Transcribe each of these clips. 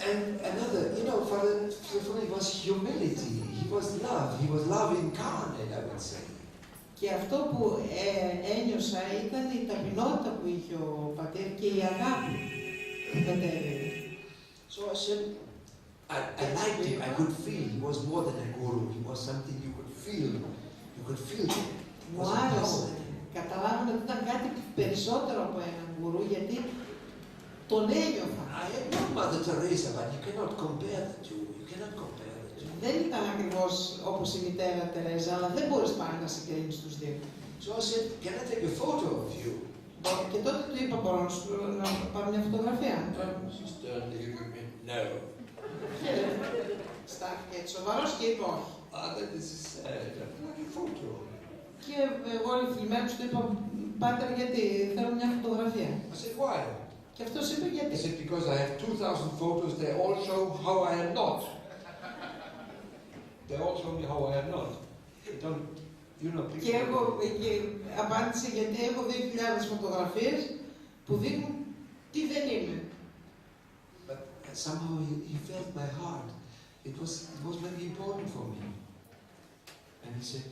And another, Father Sophrony was humility. He was love. He was love incarnate, I would say. Και αυτό που ένιωσα ήταν η ταπεινότητα που είχε ο πατέρ και η αγάπη που μετέβαινε. So I said, I liked him. I could feel he was more than a guru. He was something you could feel. You could feel him. Μου άρεσε. Καταλάβαμε ότι ήταν κάτι περισσότερο από έναν γκουρού, γιατί τον ένιωθα. I am not Mother Teresa, but you cannot compare the two. You cannot compare the two. Δεν ήταν ακριβώς όπως η μητέρα Τερέζα, αλλά δεν μπορείς πάλι να συγκρίνεις τους δύο. So I said, can I take a photo of you? Και τότε του είπα, μπορώ να πάρω μια φωτογραφία. She sternly looked at me, no. Και στάθηκε έτσι σοβαρός και είπε όχι. Father, this is sad. I'd like a photo. Και εγώ θλιμμένος του είπα, πάτερ, γιατί θέλω μια φωτογραφία. I said, why? Και αυτός είπε γιατί. I said, because I have 2,000 photos, they all show how I am not. They all show me how I am not. They don't, Και εγώ απάντησε, γιατί έχω 2.000 φωτογραφίες που δείχνουν τι δεν είμαι. But somehow he felt my heart. It was maybe important for me. And he said,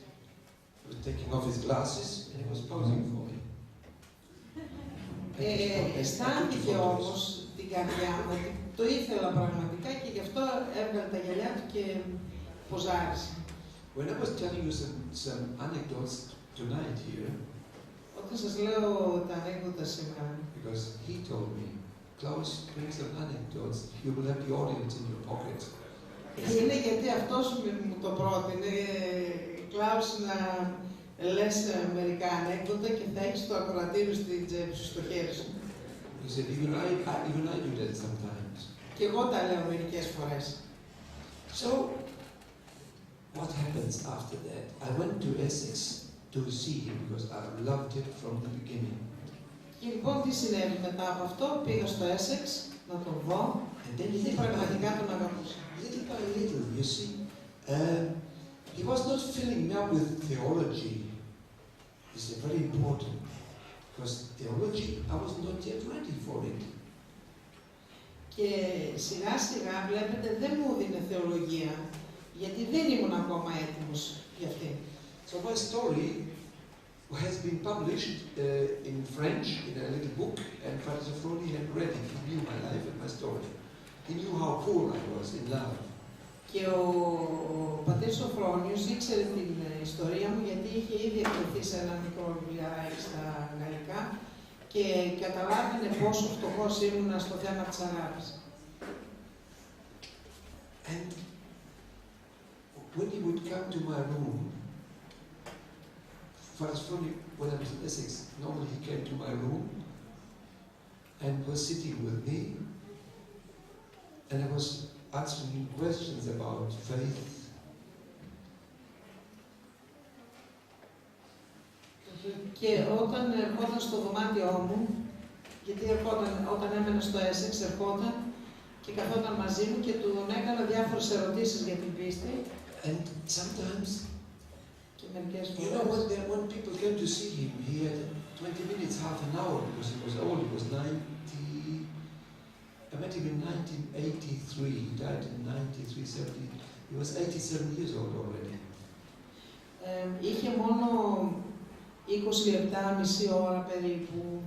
he was taking off his glasses and he was posing for me. Αισθάνθηκε όμως την καρδιά μου ότι το ήθελα πραγματικά και γι' αυτό έβγαλε τα γυαλιά του και ποζάρισε. When I was telling you some anecdotes tonight here, όταν σας λέω τα ανέκδοτα σήμερα, because he told me, Klaus, bring some anecdotes, you will have the audience in your pocket. Είναι γιατί αυτός μου το πρότεινε, Κλάους, να λες μερικά ανέκδοτα και θα έχεις το ακροατήριο στην τσέπη σου, στο χέρι σου. He said, even I do that sometimes. Και εγώ τα λέω μερικές φορές. So, what happens after that? I went to Essex to see him because I loved him from the beginning. Και λοιπόν τι συνέβη μετά από αυτό, πήγα στο Essex να τον δω και πραγματικά τον αγαπούσα. Little by little, you see, he was not filling me up with theology. It's very important, because theology, I was not yet ready for it. Και σιγά σιγά βλέπετε δεν μου δίνει θεολογία, γιατί δεν ήμουν ακόμα έτοιμος για αυτή. So my story has been published in French in a little book, and Father Sophrony had read it. He knew my life and my story. He knew how poor I was in love. Και ο πατέρ Σοφρόνιος ήξερε την ιστορία μου, γιατί είχε ήδη εκδοθεί σε ένα μικρό βιβλιαράκι στα γαλλικά και καταλάβαινε πόσο φτωχός ήμουνα στο θέμα της αγάπης. And when he would come to my room, Father Sophrony, when I was in Essex, normally he came to my room and was sitting with me, and I was answering him questions about faith. Και όταν ερχόταν στο δωμάτιό μου, γιατί όταν έμενα στο Essex, ερχόταν και καθόταν μαζί μου και του έκανα διάφορες ερωτήσεις για την πίστη. And sometimes, και μερικές you know, when people came to see him, he had 20 minutes, half an hour, because he was old. He was 90. I met him in 1983. He died in 1970. He was 87 years old already. Είχε μόνο 20 λεπτά, μισή ώρα περίπου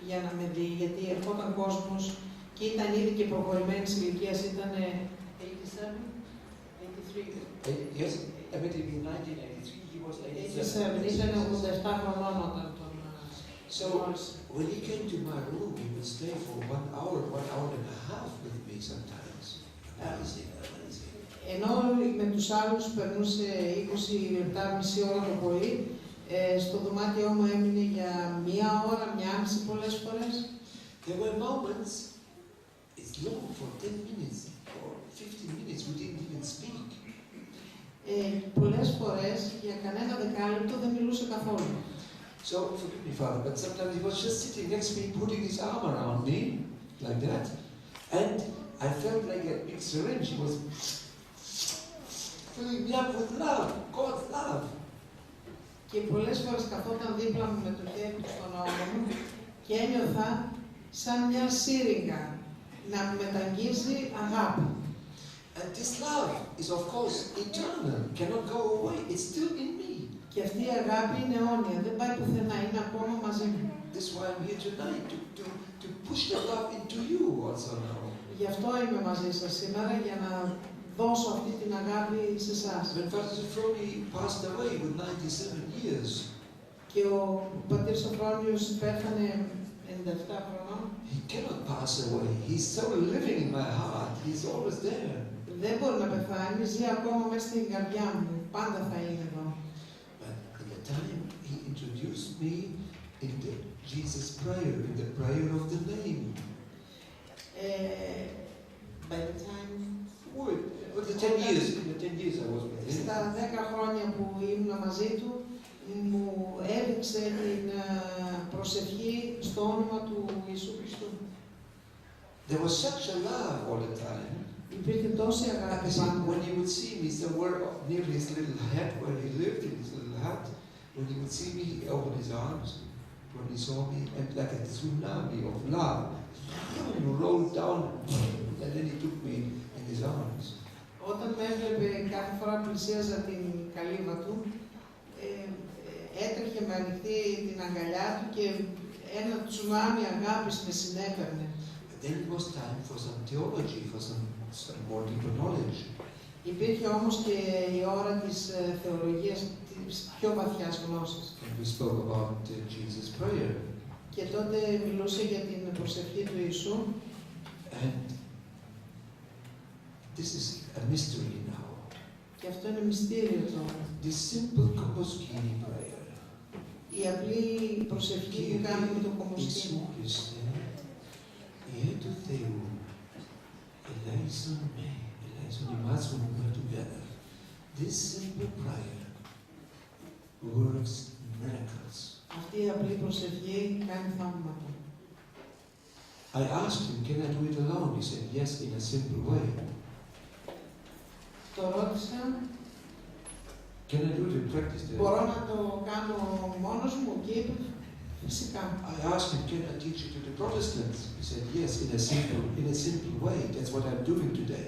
για να με δει, γιατί ερχόταν κόσμος και ήταν ήδη και προχωρημένης ηλικίας, ήταν 87, 83. Yes, I met him in 1983. He was 87. Ήταν 87 χρονών όταν τον So, when he came to my room, he would stay for 1 hour, 1 hour and a half with me sometimes. Amazing. Ενώ με τους άλλους περνούσε 20 λεπτά, μισή ώρα το πολύ, στο δωμάτιό μου έμεινε για 1 ώρα, 1,5 πολλές φορές. There were moments, it's long, for 10 minutes or 15 minutes, we didn't even speak. Πολλές φορές, για κανένα δεκάλεπτο δεν μιλούσε καθόλου. So, forgive me, Father, but sometimes he was just sitting next to me, putting his arm around me, like that, and I felt like a big syringe. He was filling me up with love, God's love. Και πολλές φορές καθόταν δίπλα μου με το χέρι του στον ώμο μου και ένιωθα σαν μια σύριγγα να μεταγγίζει αγάπη. And this love is of course eternal, cannot go away, it's still in me. Και αυτή η αγάπη είναι αιώνια, δεν πάει πουθενά, είναι ακόμα μαζί μου. This is why I'm here tonight, to push the love into you also now. Γι' αυτό είμαι μαζί σας σήμερα, για να δώσω αυτή την αγάπη σε εσάς. When Father Sophroni passed away with 97 years, Και ο πατήρ Σοφρόνιος πέθανε 97 χρονών. he cannot pass away. He's so living in my heart. He's always there. Δεν μπορεί να πεθάνει, ζει ακόμα μέσα στην καρδιά μου. Πάντα θα είναι εδώ. But in the time he introduced me in the Jesus prayer, in the prayer of the name. By the time... With the 10 years, in the 10 years I was with him. Στα 10 χρόνια που ήμουν μαζί του, μου έδειξε την προσευχή στο όνομα του Ιησού Χριστού. There was such a love all the time. Υπήρχε τόση αγάπη πάντα. When he would see me, somewhere near his little hut where he lived, in his little hut, when he would see me, he opened his arms. When he saw me, and like a tsunami of love, he rolled down, and then he took me in his arms. Όταν με έβλεπε κάθε φορά πλησίαζα την καλύβα του, έτρεχε με ανοιχτή την αγκαλιά του και ένα τσουνάμι αγάπης με συνέφερνε. Then it was time for some theology, for some more deeper knowledge. Υπήρχε όμως και η ώρα της θεολογίας, της πιο βαθιάς γνώσης. And we spoke about Jesus' prayer. Και τότε μιλούσε για την προσευχή του Ιησού. And this is a mystery now. Και αυτό είναι μυστήριο τώρα. This simple Komposkini prayer. Η απλή προσευχή που κάνουμε με το Κομποσκίνη. Ietu Theu, eleison me, eleison imatum together. This simple prayer works miracles. Αυτή η απλή προσευχή κάνει θαύματα. I asked him, can I do it alone? He said, yes, in a simple way. Το ρώτησα. Can I do it in practice? Μπορώ να το κάνω μόνος μου και είπε, φυσικά. I asked him, can I teach it to the Protestants? He said, yes, in a simple way. That's what I'm doing today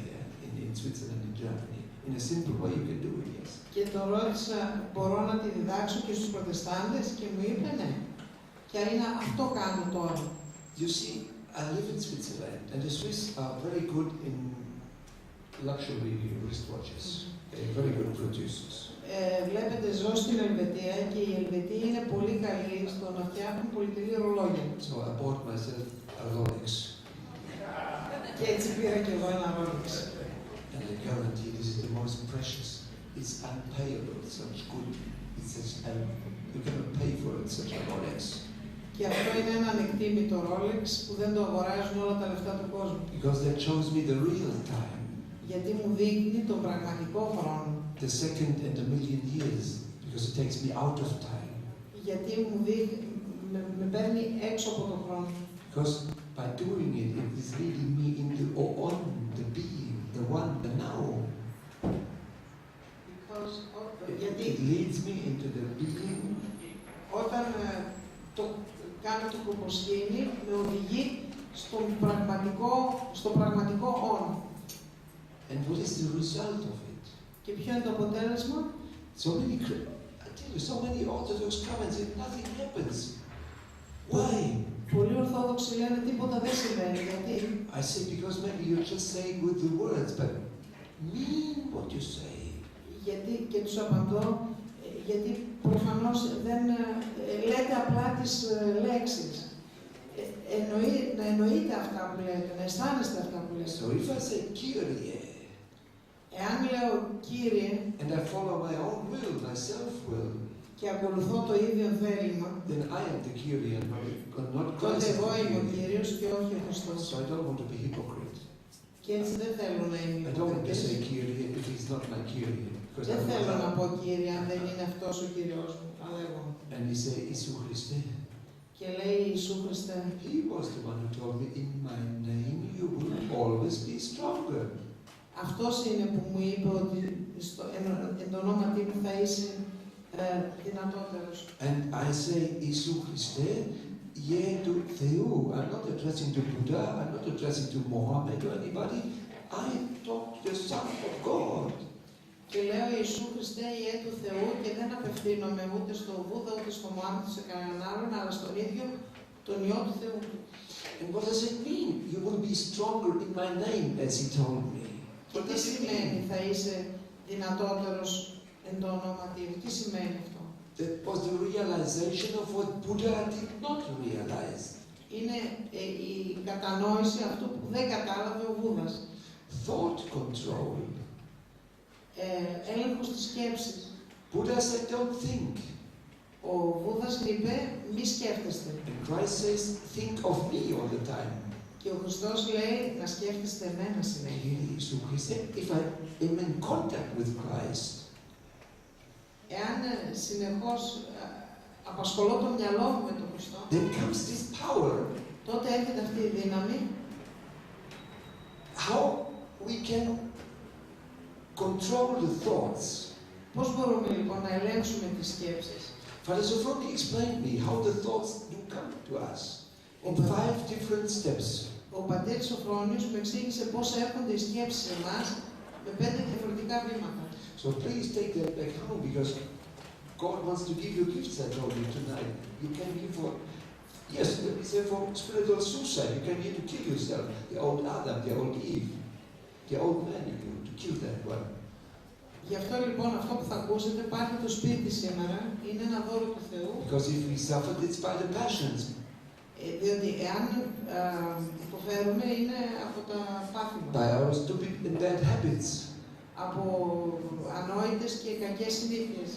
in Switzerland and Germany. In a simple way you can do it, yes. Και το ρώτησα, μπορώ να τη διδάξω και στους Προτεστάντες και μου είπε ναι. Και είναι αυτό κάνω τώρα. You see, I live in Switzerland and the Swiss are very good in luxury wristwatches. They're very good producers. Βλέπετε, ζω στην Ελβετία και οι Ελβετοί είναι πολύ καλοί στο να φτιάχνουν πολυτελή ρολόγια. So I bought myself a Rolex. Και έτσι πήρα και εγώ ένα Rolex. And I guarantee this is the most precious. It's unpayable, such good. It's such, you cannot pay for it, such a Rolex. Και αυτό είναι ένα ανεκτήμητο Rolex που δεν το αγοράζουν όλα τα λεφτά του κόσμου. Because that shows me the real time. Γιατί μου δείχνει τον πραγματικό χρόνο. The second and a million years, because it takes me out of time. Γιατί μου δείχνει, με παίρνει έξω από τον χρόνο. Because by doing it, it is leading me into on the being, the one, the now. Because It leads me into the being. Όταν το κάνω το Κομποσκίνη, με οδηγεί στο πραγματικό on. And what is the result of it? Και ποιο είναι το αποτέλεσμα? So many Orthodox come and say nothing happens. Why? Πολλοί Ορθόδοξοι λένε τίποτα δεν συμβαίνει. Γιατί? I say because maybe you're just saying with the words, but mean what you say. Γιατί, και τους απαντώ, γιατί προφανώς δεν λέτε απλά τις λέξεις. Να εννοείτε αυτά που λέτε, να αισθάνεστε αυτά που λέτε. So if I say Kyrie, εάν λέω Κύριε, and I follow my own will, my self-will, και ακολουθώ το ίδιο θέλημα, then I am the Kyrie and not Christ. τότε εγώ είμαι ο Κύριος και όχι ο Χριστός. So I don't want to be hypocrite. Και έτσι δεν θέλω να είμαι I don't want to υποκριτής. say Kyrie if he's not my Kyrie. Δεν θέλω να πω Κύριε αν δεν είναι αυτός ο Κύριος μου, αλλά εγώ. And he say, Isu Christe. Και λέει Ιησού Χριστέ, He was the one who told me, in my name you will always be stronger. αυτός είναι που μου είπε ότι εν το ονόματί μου θα είσαι δυνατότερος. And I say, Isu Christe, γε του Θεού. I'm not addressing to Buddha, I'm not addressing to Mohammed or anybody. I talk to the Son of God. Και λέω Ιησού Χριστέ, Ιε του Θεού, και δεν απευθύνομαι ούτε στο Βούδα, ούτε στο Μωάμεθ, σε κανέναν άλλον, αλλά στον ίδιο τον Υιό του Θεού. And what does it mean? You will be stronger in my name, as he told me. Και τι σημαίνει θα είσαι δυνατότερος εν το ονόματι μου? Τι σημαίνει αυτό? That was the realization of what Buddha did not realize. Είναι η κατανόηση αυτού που δεν κατάλαβε ο Βούδας. Thought control. Έλεγχος της σκέψης. Buddha said, don't think. Ο Βούδας είπε, μη σκέφτεστε. And Christ says, think of me all the time. Και ο Χριστός λέει, να σκέφτεστε εμένα συνέχεια. So he said, if I am in contact with Christ, Εάν συνεχώς απασχολώ το μυαλό μου με τον Χριστό, then comes this power. τότε έρχεται αυτή η δύναμη. How we can control the thoughts. Πώς μπορούμε λοιπόν να ελέγξουμε τις σκέψεις? Father Sophroni explained me how the thoughts do come to us in 5 different steps. Ο πατέρης Σοφρόνιος μου εξήγησε πώς έρχονται οι σκέψεις σε εμάς με 5 διαφορετικά βήματα. So please take that back home, because God wants to give you gifts, I told you tonight. You can give for, yes, let me say for spiritual suicide. You can give to kill yourself, the old Adam, the old Eve, the old man in you, to kill that one. Γι' αυτό λοιπόν αυτό που θα ακούσετε πάρτε το σπίτι σήμερα, είναι ένα δώρο του Θεού. Because if we suffer, it's by the passions. Διότι εάν υποφέρουμε είναι από τα πάθη μας. By our stupid and bad habits. Από ανόητες και κακές συνήθειες.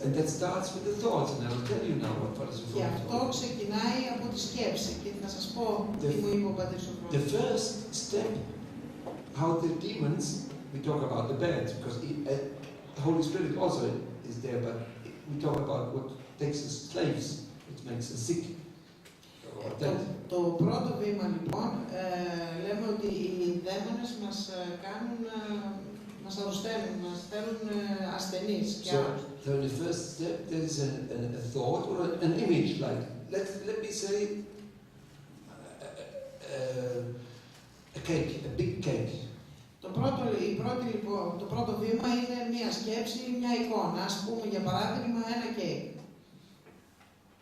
And that starts with the thoughts, and I will tell you now what Father Sophroni Και αυτό ξεκινάει από τη σκέψη. Και θα σας πω τι μου είπε ο πατέρης Σοφρόνιος. The first step, how the demons, we talk about the bad, because the Holy Spirit also is there, but we talk about what takes us slaves, which makes us sick. Το πρώτο βήμα λοιπόν, λέμε ότι οι δαίμονες μας κάνουν, μας αρρωσταίνουν, μας στέλνουν ασθενείς και άρρωστους. So in the first step there is a thought or an image, like, let me say, a cake, a big cake. Το πρώτο βήμα είναι μια σκέψη, μια εικόνα. Ας πούμε για παράδειγμα ένα κέικ.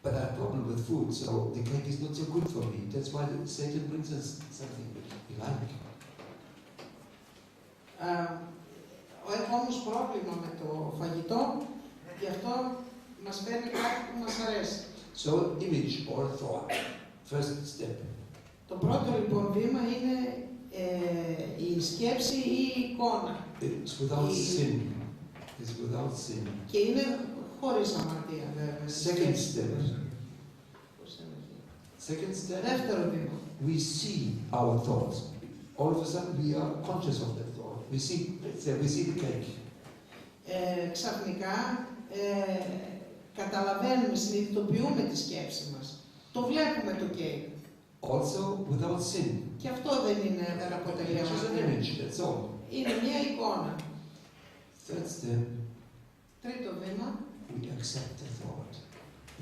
But I have a problem with food, so the cake is not so good for me. That's why Satan brings us something we like. Έχω όμως πρόβλημα με το φαγητό, γι' αυτό μας φέρνει κάτι που μας αρέσει. So image or thought, first step. Το πρώτο λοιπόν βήμα είναι η σκέψη ή η εικόνα. It's without sin. It's without sin. Και είναι χωρίς αμαρτία βέβαια. Second step. Second step. Δεύτερο βήμα. We see our thoughts. All of a sudden we are conscious of that thought. We see the cake. Ξαφνικά καταλαβαίνουμε, συνειδητοποιούμε τη σκέψη μας. Το βλέπουμε το κέικ. Also without sin. Και αυτό δεν αποτελεί αμαρτία. That's all. Είναι μια εικόνα. Third step. Τρίτο βήμα. We accept the thought.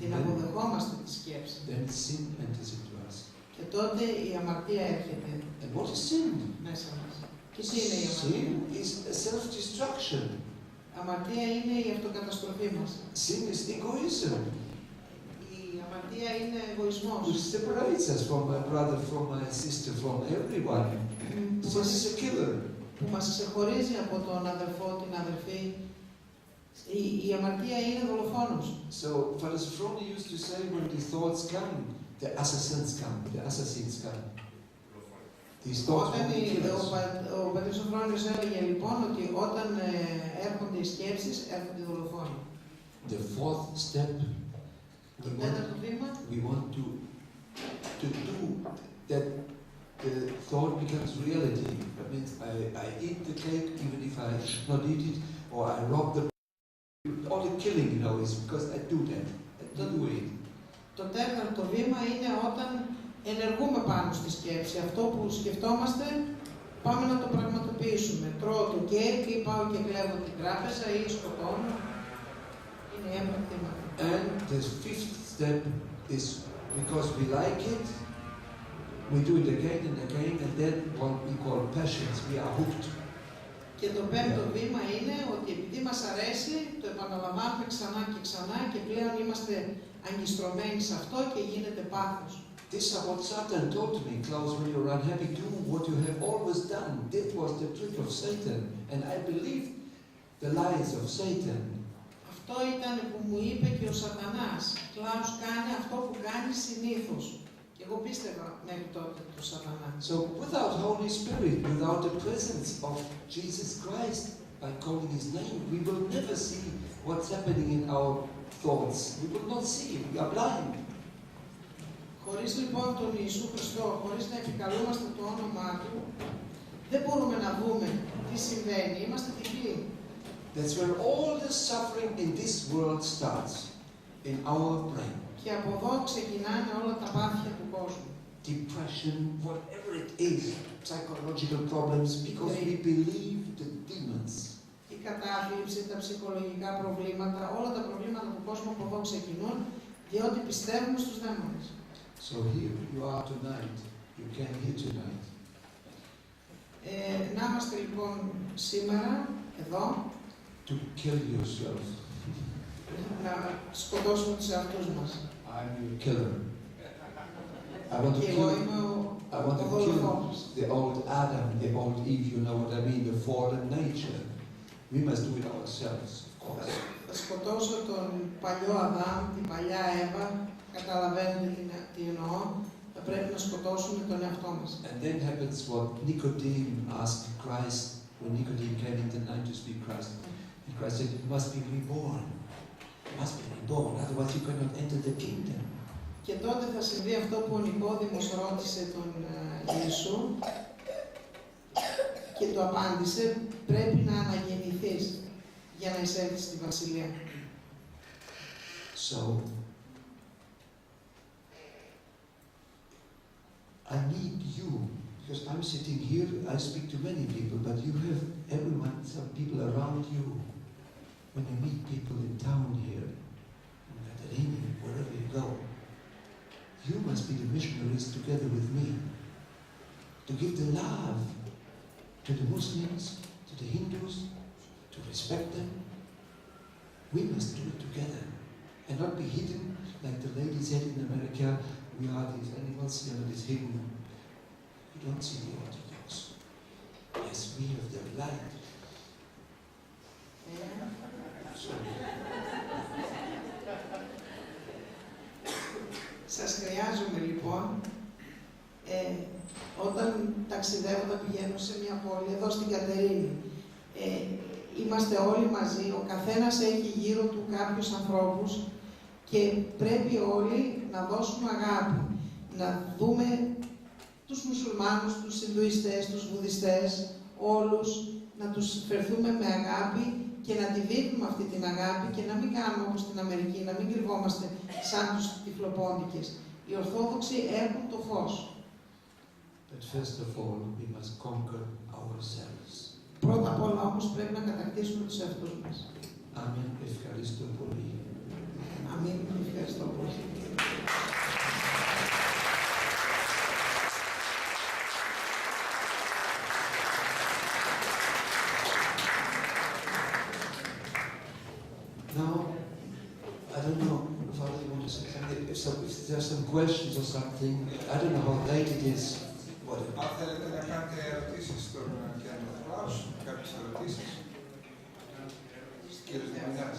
Την αποδεχόμαστε τη σκέψη. Then sin enters into us. Και τότε η αμαρτία έρχεται. And what is sin? Μέσα μας. Και τι είναι η αμαρτία? Sin is a self-destruction. Αμαρτία είναι η αυτοκαταστροφή μας. Sin is egoism. Η αμαρτία είναι εγωισμός. Which separates us from my brother, from my sister, from everyone. Sin is a killer. Που μας ξεχωρίζει από τον αδερφό, την αδερφή. Η αμαρτία είναι δολοφόνος. So Father Sophroni used to say, when the thoughts come, the assassins come. These thoughts will be killers. Ο πατέρ Σοφρόνιος έλεγε λοιπόν ότι όταν έρχονται οι σκέψεις, έρχονται οι δολοφόνοι. The fourth step, Το τέταρτο βήμα, we want to do that the thought becomes reality. That means I eat the cake even if I should not eat it, or I rob the. All the killing, is because I do that. I don't do it. Το τέταρτο βήμα είναι όταν ενεργούμε πάνω στη σκέψη. Αυτό που σκεφτόμαστε, πάμε να το πραγματοποιήσουμε. Τρώω το κέικ ή πάω και κλέβω την τράπεζα ή σκοτώνω. Είναι έμπρακτη μαθήμα. And the fifth step is because we like it, we do it again and again, and then what we call passions, we are hooked. Και το πέμπτο βήμα είναι ότι επειδή μας αρέσει, το επαναλαμβάνουμε ξανά και ξανά και πλέον είμαστε αγκιστρωμένοι σε αυτό και γίνεται πάθος. This is what Satan told me, Klaus, when you're unhappy, do what you have always done. That was the trick of Satan, and I believed the lies of Satan. Αυτό ήταν που μου είπε και ο Σατανάς. Κλάους, κάνει αυτό που κάνει συνήθως. Και εγώ πίστευα μέχρι τότε του Σατανά. So without Holy Spirit, without the presence of Jesus Christ, by calling His name, we will never see what's happening in our thoughts. We will not see. We are blind. Χωρίς λοιπόν τον Ιησού Χριστό, χωρίς να επικαλούμαστε το όνομά Του, δεν μπορούμε να δούμε τι συμβαίνει. Είμαστε τυφλοί. That's where all the suffering in this world starts, in our brain. Και από εδώ ξεκινάνε όλα τα πάθια του κόσμου. Depression, whatever it is, psychological problems, because we believe the demons. Η κατάθλιψη, τα ψυχολογικά προβλήματα, όλα τα προβλήματα του κόσμου από εδώ ξεκινούν, διότι πιστεύουμε στους δαίμονες. So here you are tonight. You came here tonight. Να είμαστε λοιπόν σήμερα εδώ. To kill yourself. Να σκοτώσουμε τους εαυτούς μας. I'm your killer. I want to Και kill. εγώ είμαι I want ο to δολοφόνος. kill the old Adam, the old Eve. You know what I mean? The fallen nature. We must do it ourselves, of course. Θα σκοτώσω τον παλιό Αδάμ, την παλιά Εύα. Καταλαβαίνετε τι εννοώ. Θα πρέπει να σκοτώσουμε τον εαυτό μας. And then happens what Nicodemus asked Christ when Nicodemus came in the night to speak Christ. And Christ said, "You must be reborn. You must be reborn. Otherwise, you cannot enter the kingdom." Και τότε θα συμβεί αυτό που ο Νικόδημος ρώτησε τον Ιησού και του απάντησε, πρέπει να αναγεννηθείς για να εισέλθεις στη Βασιλεία. So, I need you, because I'm sitting here, I speak to many people, but you have everyone, some people around you. When you meet people in town here, in Katerini, wherever you go, you must be the missionaries together with me, to give the love to the Muslims, to the Hindus, to respect them. We must do it together, and not be hidden like the lady said in America. We are these animals, this hidden. You don't see the Orthodox. Yes, we have the light. So, Σας χρειάζομαι λοιπόν, όταν ταξιδεύω, όταν πηγαίνω σε μια πόλη, εδώ στην Κατερίνη, είμαστε όλοι μαζί, ο καθένας έχει γύρω του κάποιους ανθρώπους και πρέπει όλοι να δώσουμε αγάπη, να δούμε τους μουσουλμάνους, τους Ινδουιστές, τους Βουδιστές, όλους, να τους φερθούμε με αγάπη και να τη δείχνουμε αυτή την αγάπη και να μην κάνουμε όπως στην Αμερική, να μην κρυβόμαστε σαν τους τυφλοπόντικες. Οι Ορθόδοξοι έχουν το φως. but first of all, we must conquer ourselves. Πρώτα απ' όλα όμως πρέπει να κατακτήσουμε τους εαυτούς μας. Amen. Ευχαριστώ πολύ. Αμήν. Ευχαριστώ πολύ. Now, I don't know, Father, you want to say something? If there's some questions or something, I don't know how late it is. Whatever. Αν θέλετε να κάνετε ερωτήσεις στον Κέντρο Κλάους, κάποιες ερωτήσεις. Κύριος Δημητράς.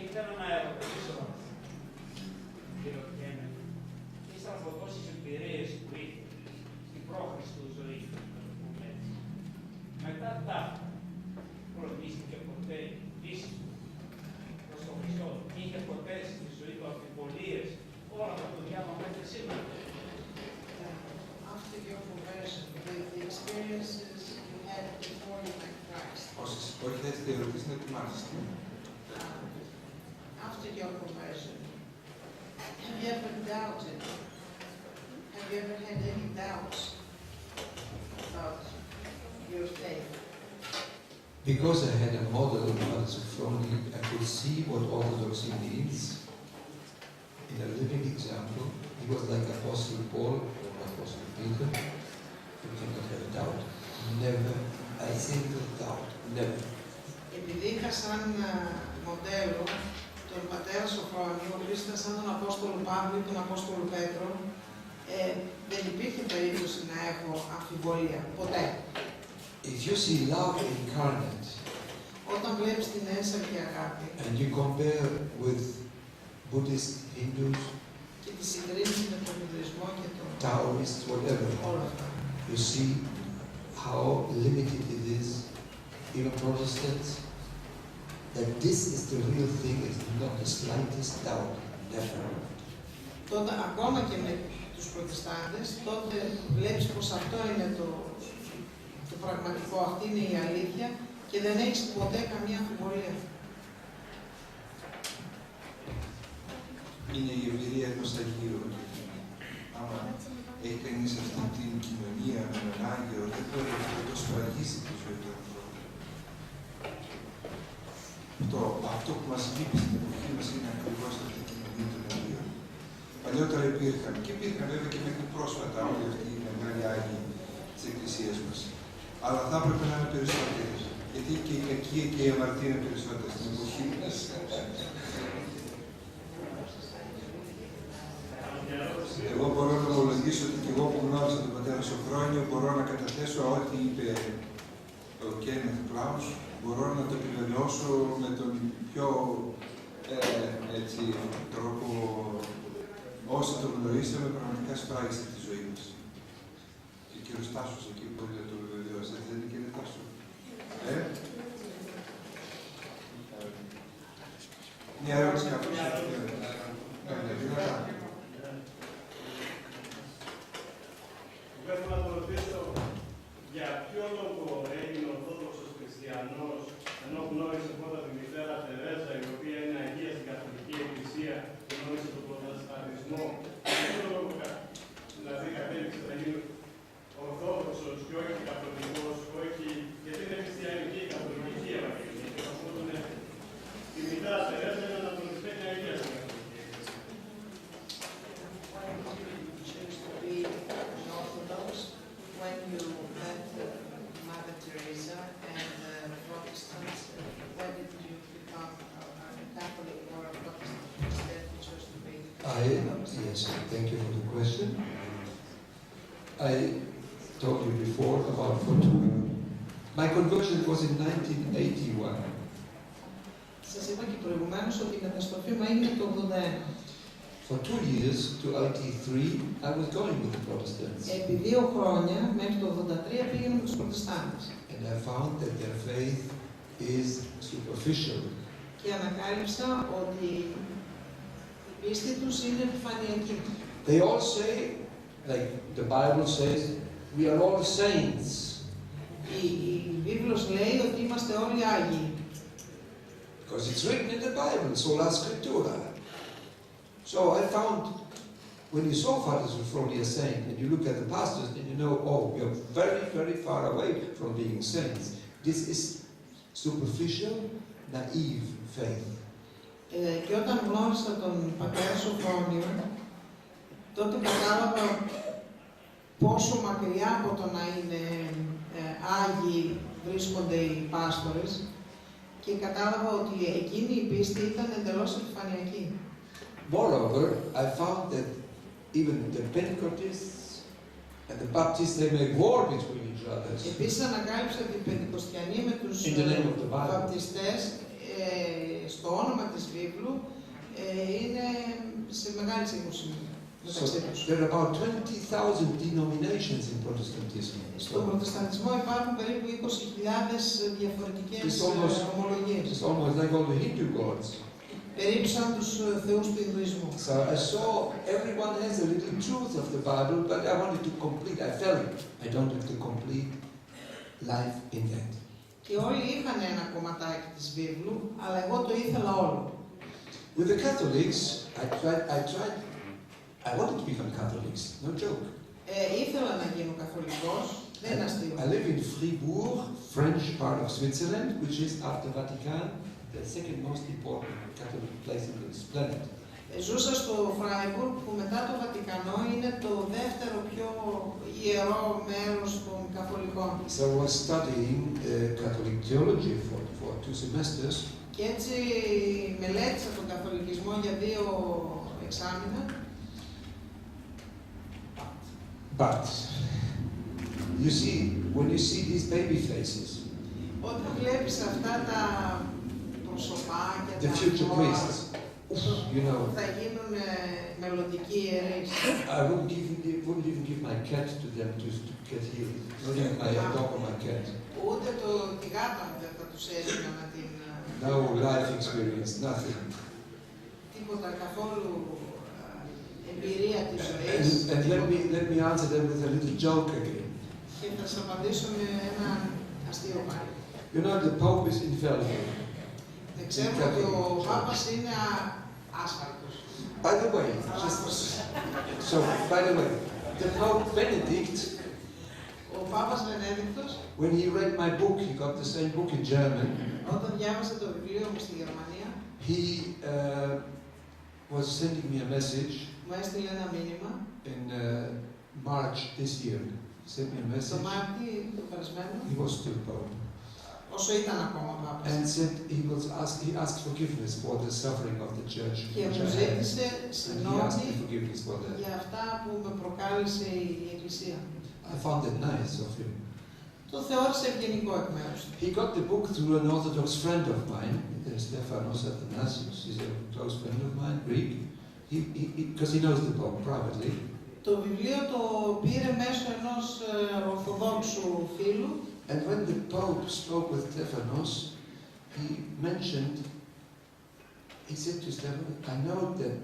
Ήθελα να ερωτήσω, κύριο Κέμεν, ύστερα από τόσες εμπειρίες που είχε στην πρόχριστου ζωή, να το πούμε έτσι, μετά τα προτίστηκε ποτέ πίσω προς τον Χριστό, είχε ποτέ στη ζωή του αμφιβολίες, όλα τα του διάβαμε μέχρι σήμερα. After your conversion, with the experiences you had before you met Christ, Όσες όχι θέλετε ερωτήσεις να ετοιμάσετε. after your conversion, have you ever doubted? Have you ever had any doubts about your faith? Because I had a model of Father Sophroni, I could see what orthodoxy means in a living example. He was like Apostle Paul or Apostle Peter. You cannot have a doubt. Never a single doubt. Never. Επειδή είχα σαν μοντέλο τον πατέρα Σοφρόνιο, ο οποίος ήταν σαν τον Απόστολο Παύλο ή τον Απόστολο Πέτρο, δεν υπήρχε περίπτωση να έχω αμφιβολία. Ποτέ. If you see love incarnate, Όταν βλέπεις την ένσαρκη αγάπη and you compare with Buddhist, Hindus, και τη συγκρίνεις με τον Ινδουισμό και τον Taoists, whatever, όλα αυτά, you see how limited it is, even Protestants, that this is the real thing, is not the slightest doubt, never. τότε ακόμα και με τους προτεστάντες, τότε βλέπεις πως αυτό είναι το πραγματικό, αυτή είναι η αλήθεια και δεν έχεις ποτέ καμία αμφιβολία. Είναι η εμπειρία ενός Αγίου. Άμα έχει κανείς αυτή την κοινωνία με έναν Άγιο, δεν μπορεί αυτό το σφραγίσει τη ζωή του ανθρώπου. Αυτό που μας λείπει στην εποχή μας είναι ακριβώς αυτή η κοινωνία των Αγίων. Παλιότερα υπήρχαν βέβαια και μέχρι πρόσφατα όλοι αυτοί οι μεγάλοι Άγιοι της Εκκλησίας μας. Αλλά θα έπρεπε να είναι περισσότερες. Γιατί και η κακία και η αμαρτία είναι περισσότερες στην εποχή μας. Εγώ μπορώ να ομολογήσω ότι και εγώ που γνώρισα τον πατέρα Σοφρόνιο μπορώ να καταθέσω ό,τι είπε ο Κένεθ Κλάους, μπορώ να το επιβεβαιώσω με τον πιο τρόπο όσο το γνωρίσαμε πραγματικά σπράγισε τη ζωή μας. Και ο κύριος Τάσος εκεί μπορεί να το βεβαιώσει, έτσι δεν είναι κύριε Τάσο? Μια ερώτηση κάποιος. Θέλω να το ρωτήσω για ποιο λόγο έγινε Ορθόδοξος Χριστιανός ενώ γνώρισε πρώτα τη μητέρα Τερέζα, η οποία είναι Αγία στην Καθολική Εκκλησία, γνώρισε τον Προτεσταντισμό. Για ποιο λόγο δηλαδή κατέληξε να γίνει Ορθόδοξος και όχι Καθολικός, όχι γιατί είναι χριστιανική η Καθολική και η Ευαγγελική. Και θα πούμε τη μητέρα Τερέζα είναι να τον φέρει Αγία στην Καθολική Εκκλησία. When you met Mother Teresa and Protestants, when did you become a Catholic or a Protestant? Instead, you chose to be Yes, thank you for the question. I told you before about Fortuna. My conversion was in 1981. Σας είπα και προηγουμένως ότι η μεταστροφή μου έγινε το 1981. For 2 years, to 83, I was going with the Protestants. Επί 2 χρόνια, μέχρι το 1983, πήγαινα με τους Προτεστάντες. And I found that their faith is superficial. Και ανακάλυψα ότι η πίστη τους είναι επιφανειακή. They all say, like the Bible says, we are all saints. Η Βίβλος λέει ότι είμαστε όλοι Άγιοι. Because it's written in the Bible, sola scriptura. So I found, when you saw Father Sophroni a saint, and you look at the pastors, then you know, oh, we are very, very far away from being saints. This is superficial, naive faith. Και όταν γνώρισα τον πατέρα Σοφρόνιο, τότε κατάλαβα πόσο μακριά από το να είναι Άγιοι βρίσκονται οι πάστορες και κατάλαβα ότι εκείνη η πίστη ήταν εντελώς επιφανειακή. Moreover, I found that even the Pentecostals and the Baptists, they make war between each other. Επίσης ανακάλυψα ότι οι Πεντηκοστιανοί με τους Βαπτιστές στο όνομα της Βίβλου είναι σε μεγάλη σύγκρουση μεταξύ τους. There are about 20,000 denominations in Protestantism. Στον Προτεσταντισμό υπάρχουν περίπου 20.000 διαφορετικές ομολογίες. It's almost like all the Hindu gods. Περίπου σαν τους θεούς του Ινδουισμού. So I saw everyone has a little truth of the Bible, but I wanted to complete. I felt I don't have the complete life in that. Και όλοι είχαν ένα κομματάκι της Βίβλου, αλλά εγώ το ήθελα όλο. With the Catholics, I wanted to become Catholics, no joke. Ήθελα να γίνω καθολικός, Δεν είναι αστείο. I live in Fribourg, French part of Switzerland, which is after Vatican, the second most important Catholic place on this planet. Ζούσα στο Φράιμπουργκ που μετά το Βατικανό είναι το δεύτερο πιο ιερό μέρος των καθολικών. So I was studying Catholic theology for 2 semesters. Και έτσι μελέτησα τον καθολικισμό για 2 εξάμηνα. But you see, when you see these baby faces, Όταν βλέπεις αυτά τα προσωπάκια, the future priests, you know, θα γίνουν μελλοντικοί ιερείς. I wouldn't even give my cat to them to get healed. Not even my dog or my cat. Ούτε τη γάτα μου δεν θα τους έδινα να την... No life experience, nothing. Τίποτα καθόλου εμπειρία της ζωής. And let me answer them with a little joke again. Και θα σας απαντήσω με ένα αστείο πάλι. You know, the Pope is infallible. Δεν ξέρουμε ότι ο Πάπας είναι άσφαλτος. By the way, by the way, the Pope Benedict, Ο Πάπας Βενέδικτος, when he read my book, he got the same book in German. όταν διάβασε το βιβλίο μου στη Γερμανία, He was sending me a message μου έστειλε ένα μήνυμα in March this year. He sent me a το message. Μάρτι του περασμένου, He was still Pope, όσο ήταν ακόμα Πάπας. and said he asked forgiveness for the suffering of the church. Και which μου I had. ζήτησε And he asked συγγνώμη me forgiveness for that. για αυτά που με προκάλεσε η Εκκλησία. I found it nice of him. Το θεώρησε ευγενικό εκ μέρους του. He got the book through an Orthodox friend of mine, Stephanos Athanasios. He's a close friend of mine, Greek. Because he knows the Pope privately. Το βιβλίο το πήρε μέσω ενός Ορθοδόξου φίλου. And when the Pope spoke with Stephanos, he said to Stephanos, I know that